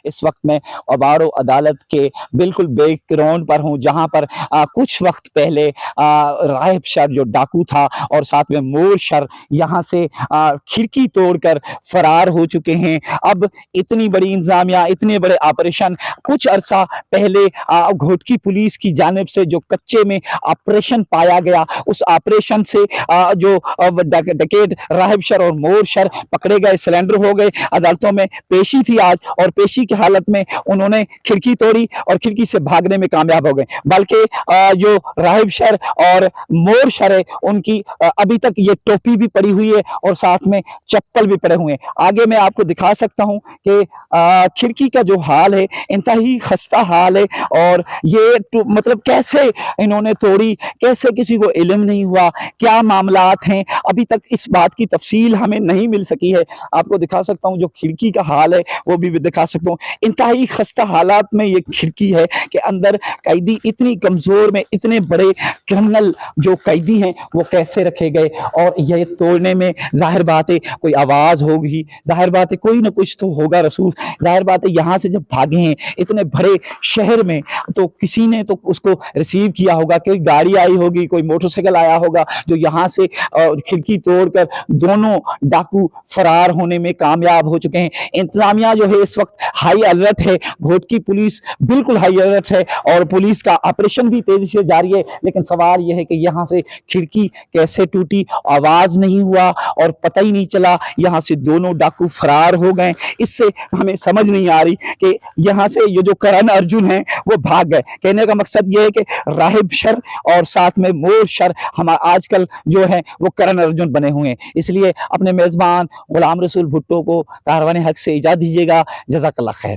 اس وقت میں عبار و عدالت کے بالکل بیک گراؤنڈ پر ہوں، جہاں پر کچھ وقت پہلے راہب شر جو ڈاکو تھا اور ساتھ میں مور شر یہاں سے کھڑکی توڑ کر فرار ہو چکے ہیں۔ اب اتنی بڑی انتظامیہ، اتنے بڑے آپریشن کچھ عرصہ پہلے گھوٹکی پولیس کی جانب سے جو کچے میں آپریشن پایا گیا، اس آپریشن سے جو ڈکیٹ راہب شر اور مور شر پکڑے گئے، سلنڈر ہو گئے، عدالتوں میں پیشی تھی آج، اور پیشی کی حالت میں انہوں نے کھڑکی توڑی اور کھڑکی سے بھاگنے میں کامیاب ہو گئے، بلکہ جو راہب شر اور مور شر ہے ان کی ابھی تک یہ ٹوپی بھی پڑی ہوئی ہے اور ساتھ میں چپل بھی پڑے ہوئے ہیں۔ آگے میں آپ کو دکھا سکتا ہوں کہ کھڑکی کا جو حال ہے انتہائی خستہ حال ہے، اور یہ مطلب کیسے انہوں نے توڑی، کیسے کسی کو علم نہیں ہوا، کیا معاملات ہیں، ابھی تک اس بات کی تفصیل ہمیں نہیں مل سکی ہے۔ آپ کو دکھا سکتا ہوں جو کھڑکی کا حال ہے وہ بھی دکھا سکتا ہوں۔ انتہائی خستہ حالات میں یہ کھڑکی ہے کہ اندر قیدی اتنی کمزور میں، اتنے بڑے کرمنل جو قیدی ہیں وہ کیسے رکھے گئے، اور یہ توڑنے میں ظاہر بات ہے کوئی آواز ہوگی، ظاہر بات ہے کوئی نہ کچھ تو ہوگا رسول، ظاہر بات ہے یہاں سے جب بھاگے ہیں اتنے بڑے شہر میں تو کسی نے تو اس کو ریسیو کیا ہوگا، کوئی گاڑی آئی ہوگی، کوئی موٹر سائیکل آیا ہوگا جو یہاں سے کھڑکی توڑ کر دونوں ڈاکو فرار ہونے میں کامیاب ہو چکے ہیں۔ انتظامیہ جو ہے اس وقت ہائی الرٹ ہے، گھوٹکی پولیس بالکل ہائی الرٹ ہے، اور پولیس کا آپریشن بھی تیزی سے جاری ہے، لیکن سوال یہ ہے کہ یہاں سے کھڑکی کیسے ٹوٹی، آواز نہیں ہوا اور پتہ ہی نہیں چلا، یہاں سے دونوں ڈاکو فرار ہو گئے۔ اس سے ہمیں سمجھ نہیں آ رہی کہ یہاں سے یہ جو کرن ارجن ہیں وہ بھاگ گئے۔ کہنے کا مقصد یہ ہے کہ راہب شر اور ساتھ میں مور شر آج کل جو ہے وہ کرن ارجن بنے ہوئے ہیں۔ اس لیے اپنے میزبان غلام رسول بھٹو کو کاروان حق سے اجازت دیجیے گا۔ جزاک اللہ خیر۔